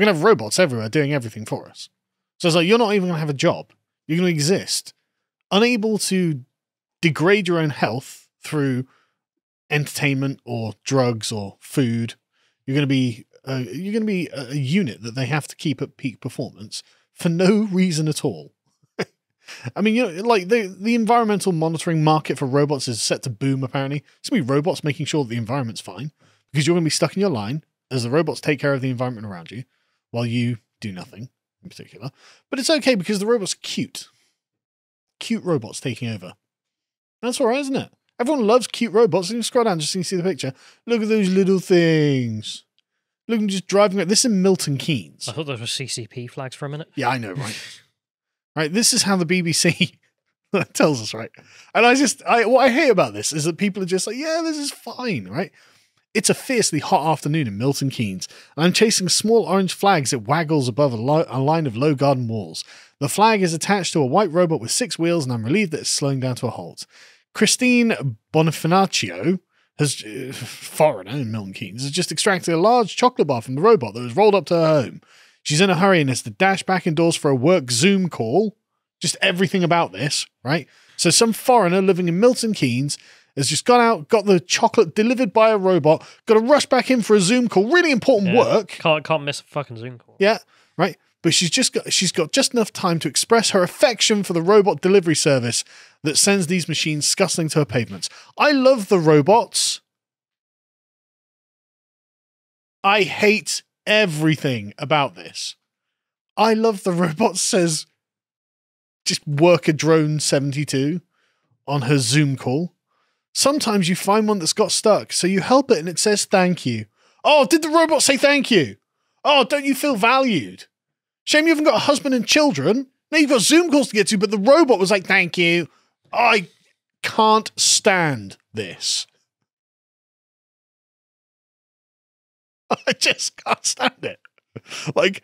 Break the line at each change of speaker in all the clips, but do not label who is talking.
We're going to have robots everywhere doing everything for us. So it's like, you're not even going to have a job. You're going to exist, unable to degrade your own health through entertainment or drugs or food. You're going to be a unit that they have to keep at peak performance for no reason at all. I mean, you know, like the environmental monitoring market for robots is set to boom, apparently. It's going to be robots making sure that the environment's fine, because you're going to be stuck in your line as the robots take care of the environment around you while you do nothing in particular. But it's okay because the robots are cute. Cute robots taking over. That's all right, isn't it? Everyone loves cute robots. You scroll down just so you can see the picture. Look at those little things. Look at them just driving. This is in Milton Keynes.
I thought those were CCP flags for a minute.
Yeah, I know, right? Right, this is how the BBC tells us, right? And what I hate about this is that people are just like, yeah, this is fine, right? It's a fiercely hot afternoon in Milton Keynes, and I'm chasing small orange flags that waggles above a line of low garden walls. The flag is attached to a white robot with 6 wheels, and I'm relieved that it's slowing down to a halt. Christine Bonifacio, foreigner in Milton Keynes, has just extracted a large chocolate bar from the robot that was rolled up to her home. She's in a hurry and has to dash back indoors for a work Zoom call. Just everything about this, right? So some foreigner living in Milton Keynes has just gone out, got the chocolate delivered by a robot, got to rush back in for a Zoom call. Really important work.
Can't miss a fucking Zoom call.
Yeah, right. But she's got just enough time to express her affection for the robot delivery service that sends these machines scuttling to her pavements. I love the robots. I hate everything about this. I love the robot says just worker drone 72 on her Zoom call. Sometimes you find one that's got stuck, so you help it and it says thank you. Oh, did the robot say thank you? Oh, don't you feel valued? Shame you haven't got a husband and children. Now you've got Zoom calls to get to, but the robot was like, thank you. I can't stand this. I just can't stand it. Like,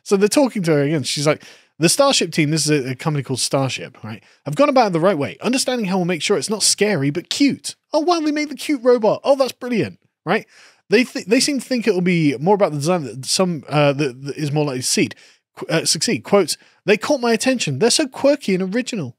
so they're talking to her again. She's like, the Starship team, this is a company called Starship, right? I've gone about it the right way, understanding how we'll make sure it's not scary, but cute. Oh, wow, they made the cute robot. Oh, that's brilliant, right? They seem to think it will be more about the design that is more likely to succeed. Quotes, they caught my attention. They're so quirky and original.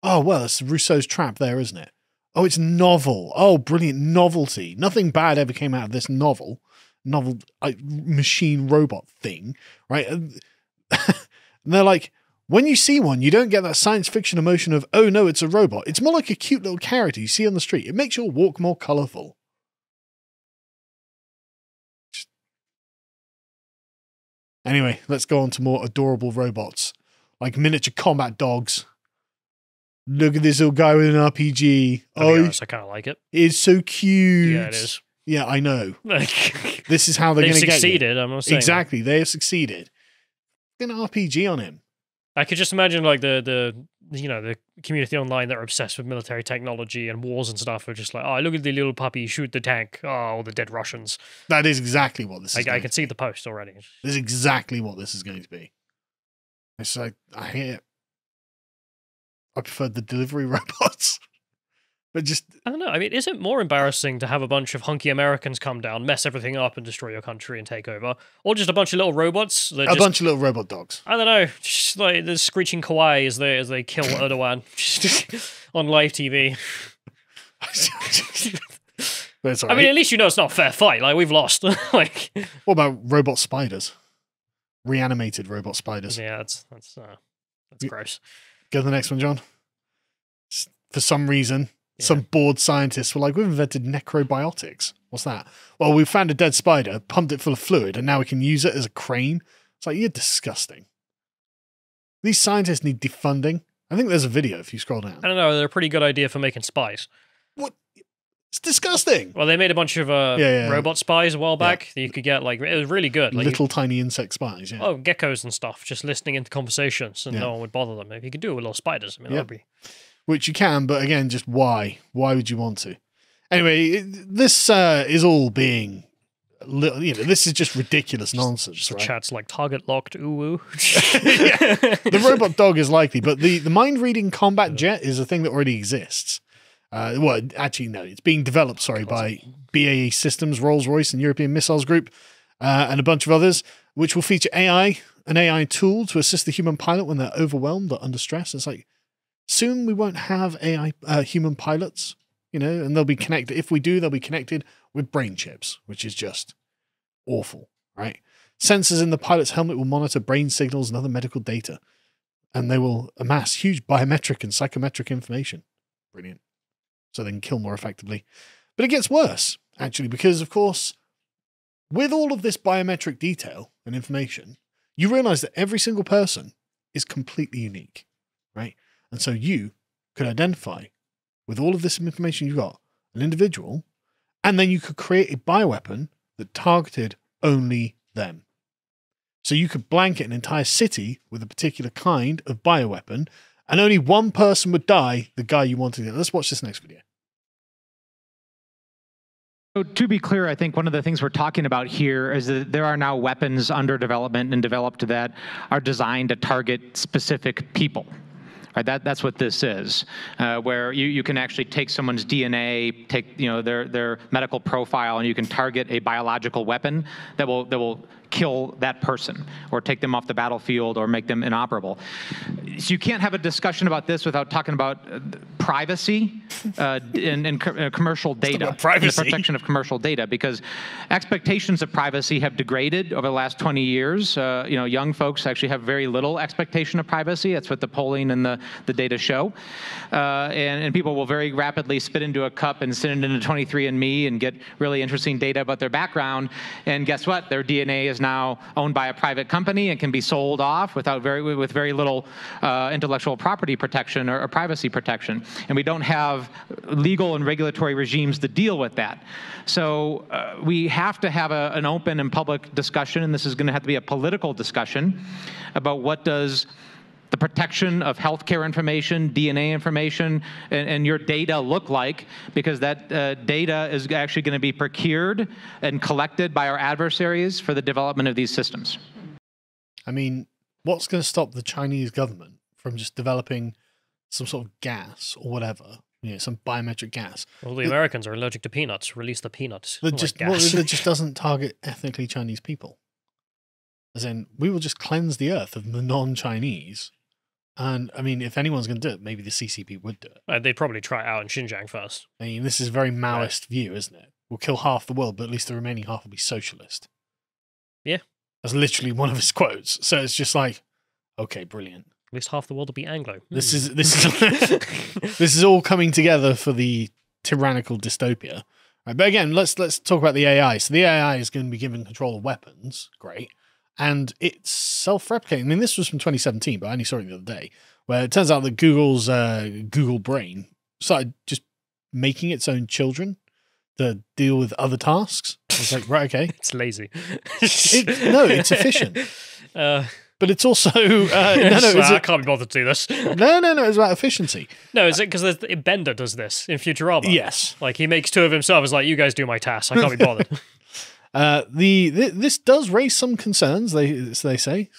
Oh, well, it's Rousseau's trap there, isn't it? Oh, it's novel. Oh, brilliant novelty. Nothing bad ever came out of this novel machine robot thing, right? And they're like, when you see one, you don't get that science fiction emotion of, oh no, it's a robot. It's more like a cute little character you see on the street. It makes your walk more colorful. Anyway, let's go on to more adorable robots, like miniature combat dogs. Look at this little guy with an RPG.
I kind of like it.
It's so cute.
Yeah, it is.
Yeah, I know. This is how they're going to get you.
They've succeeded, I'm not saying.
Exactly, they have succeeded. An RPG on him.
I could just imagine like the community online that are obsessed with military technology and wars and stuff are just like, oh, look at the little puppy shoot the tank. Oh, all the dead Russians.
That is exactly what this is.
I can see the post already.
This is exactly what this is going to be. It's like, I hear it. I prefer the delivery robots. But just,
I don't know. I mean, is it more embarrassing to have a bunch of hunky Americans come down, mess everything up, and destroy your country and take over, or just a bunch of little robots?
Bunch of little robot dogs.
I don't know. Just like the screeching kawaii as they kill Erdogan on live TV.
Right.
I mean, at least you know it's not a fair fight. Like we've lost. Like,
what about robot spiders? Reanimated robot spiders.
Yeah, that's gross.
Go to the next one, John. For some reason. Yeah. Some bored scientists were like, we've invented necrobiotics. What's that? Well, we found a dead spider, pumped it full of fluid, and now we can use it as a crane. It's like, you're disgusting. These scientists need defunding. I think there's a video if you scroll down.
I don't know. They're a pretty good idea for making spies.
What? It's disgusting.
Well, they made a bunch of robot spies a while back that you could get. Like, it was really good. Like,
little tiny insect spies, yeah.
Oh, geckos and stuff, just listening into conversations, and no one would bother them. If you could do it with little spiders, I mean, that would be...
Which you can, but again, just why? Why would you want to? Anyway, this is all being, this is just ridiculous nonsense.
Just
right?
Chat's like target locked, ooh.
The robot dog is likely, but the mind reading combat jet is a thing that already exists. Well, actually, no, it's being developed, sorry, by BAE Systems, Rolls-Royce, and European Missiles Group, and a bunch of others, which will feature an AI tool to assist the human pilot when they're overwhelmed or under stress. It's like, soon we won't have human pilots, and they'll be connected. If we do, they'll be connected with brain chips, which is just awful, right? Sensors in the pilot's helmet will monitor brain signals and other medical data, and they will amass huge biometric and psychometric information. Brilliant. So they can kill more effectively. But it gets worse, actually, because, of course, with all of this biometric detail and information, you realize that every single person is completely unique, right? And so you could identify, with all of this information you've got, an individual, and then you could create a bioweapon that targeted only them. So you could blanket an entire city with a particular kind of bioweapon, and only one person would die, the guy you wanted to. Let's watch this next video.
So to be clear, I think one of the things we're talking about here is that there are now weapons under development and developed that are designed to target specific people. Right, that's what this is, where you can actually take someone's DNA, take their medical profile, and you can target a biological weapon that will kill that person or take them off the battlefield or make them inoperable. So you can't have a discussion about this without talking about privacy and commercial data, and the protection of commercial data, because expectations of privacy have degraded over the last 20 years. Young folks actually have very little expectation of privacy. That's what the polling and the data show. And people will very rapidly spit into a cup and send it into 23andMe and get really interesting data about their background. And guess what? Their DNA is now owned by a private company and can be sold off with very little intellectual property protection or privacy protection. And we don't have legal and regulatory regimes to deal with that. So we have to have an open and public discussion, and this is going to have to be a political discussion about what does the protection of healthcare information, DNA information, and your data look like, because that data is actually going to be procured and collected by our adversaries for the development of these systems.
I mean, what's going to stop the Chinese government from just developing some sort of gas or whatever, some biometric gas?
Well, the Americans are allergic to peanuts. Release the peanuts.
That just doesn't target ethnically Chinese people. As in, we will just cleanse the earth of the non-Chinese. And, I mean, if anyone's going to do it, maybe the CCP would do it.
They'd probably try it out in Xinjiang first.
I mean, this is a very Maoist view, isn't it? We'll kill half the world, but at least the remaining half will be socialist.
Yeah.
That's literally one of his quotes. So it's just like, okay, brilliant.
At least half the world will be Anglo.
This is this is all coming together for the tyrannical dystopia. Right, but again, let's talk about the AI. So the AI is going to be given control of weapons. Great. And it's self-replicating. I mean, this was from 2017, but I only saw it the other day, where it turns out that Google's Google Brain started just making its own children to deal with other tasks. I was like, right, okay.
It's lazy.
No, it's efficient. But it's also... I
can't be bothered to do this.
No, it's about efficiency.
No, is it because Bender does this in Futurama?
Yes.
Like, he makes two of himself. It's like, you guys do my tasks. I can't be bothered.
This does raise some concerns, they say,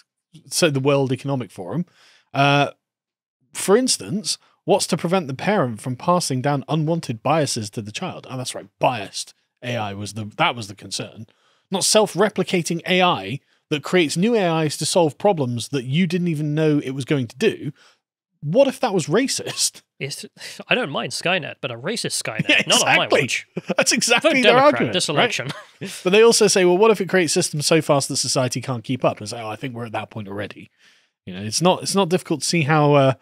so the World Economic Forum. For instance, what's to prevent the parent from passing down unwanted biases to the child? Oh, that's right, biased AI was the concern. Not self-replicating AI that creates new AIs to solve problems that you didn't even know it was going to do. What if that was racist?
I don't mind Skynet, but a racist Skynet,
yeah, exactly.
Not on my watch.
That's exactly
their
argument.
This election.
Right? But they also say, well, what if it creates systems so fast that society can't keep up? And say, I think we're at that point already. It's not difficult to see how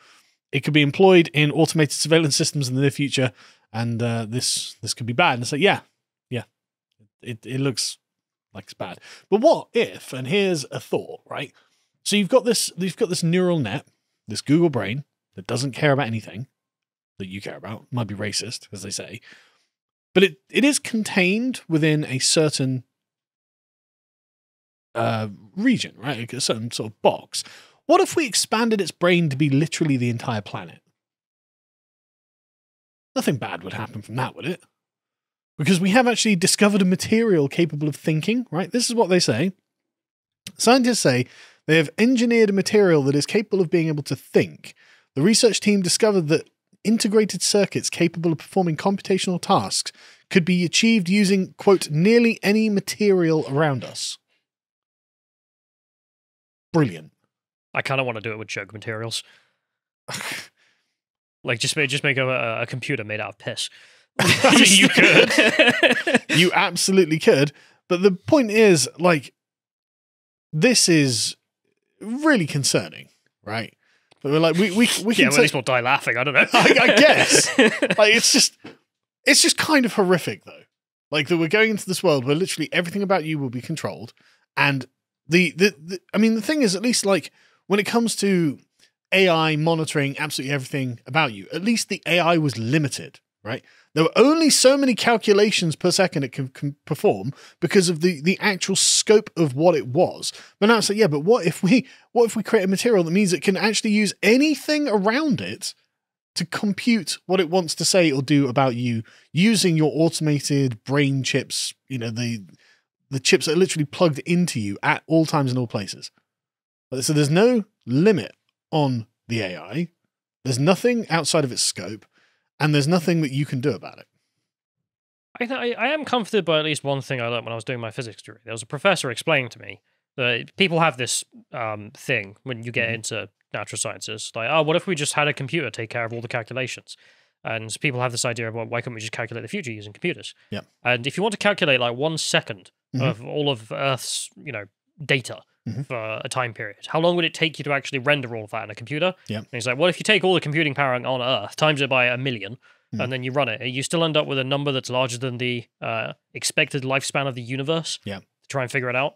it could be employed in automated surveillance systems in the near future, and this could be bad. And it's like, yeah, it looks like it's bad. But what if? And here's a thought, right? So you've got this neural net, this Google brain that doesn't care about anything that you care about. Might be racist, as they say, but it is contained within a certain region, right? A certain sort of box. What if we expanded its brain to be literally the entire planet? Nothing bad would happen from that, would it? Because we have actually discovered a material capable of thinking, right? This is what they say. Scientists say they have engineered a material that is capable of being able to think. The research team discovered that integrated circuits capable of performing computational tasks could be achieved using, quote, nearly any material around us. Brilliant.
I kind of want to do it with joke materials. Like, just make a computer made out of piss. You could.
You absolutely could. But the point is, like, this is really concerning, right? But we're like, we can
well, at least we'll die laughing. I don't know.
I guess. Like, it's just kind of horrific, though. Like, that we're going into this world where literally everything about you will be controlled. And I mean, the thing is, at least, like, when it comes to AI monitoring absolutely everything about you, at least the AI was limited, right? There were only so many calculations per second it can perform because of the actual scope of what it was. But now it's like, yeah, but what if we create a material that means it can actually use anything around it to compute what it wants to say or do about you using your automated brain chips, you know, the chips that are literally plugged into you at all times and all places. So there's no limit on the AI. There's nothing outside of its scope. And there's nothing that you can do about it.
I am comforted by at least one thing I learned when I was doing my physics degree. There was a professor explaining to me that people have this thing when you get into natural sciences. Like, oh, what if we just had a computer take care of all the calculations? And people have this idea of, well, why couldn't we just calculate the future using computers?
Yeah.
And if you want to calculate like 1 second of all of Earth's, data for a time period, how long would it take you to actually render all of that in a computer?
Yeah.
And he's like, well, if you take all the computing power on Earth, times it by 1 million, and then you run it, you still end up with a number that's larger than the expected lifespan of the universe.
Yeah.
To try and figure it out.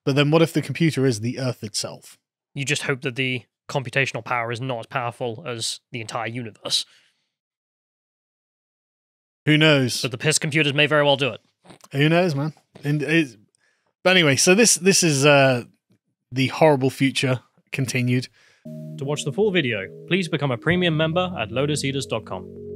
But then what if the computer is the Earth itself?
You just hope that the computational power is not as powerful as the entire universe.
Who knows?
But the piss computers may very well do it.
Who knows, man? But anyway, so this is the horrible future continued.
To watch the full video, please become a premium member at lotuseaters.com.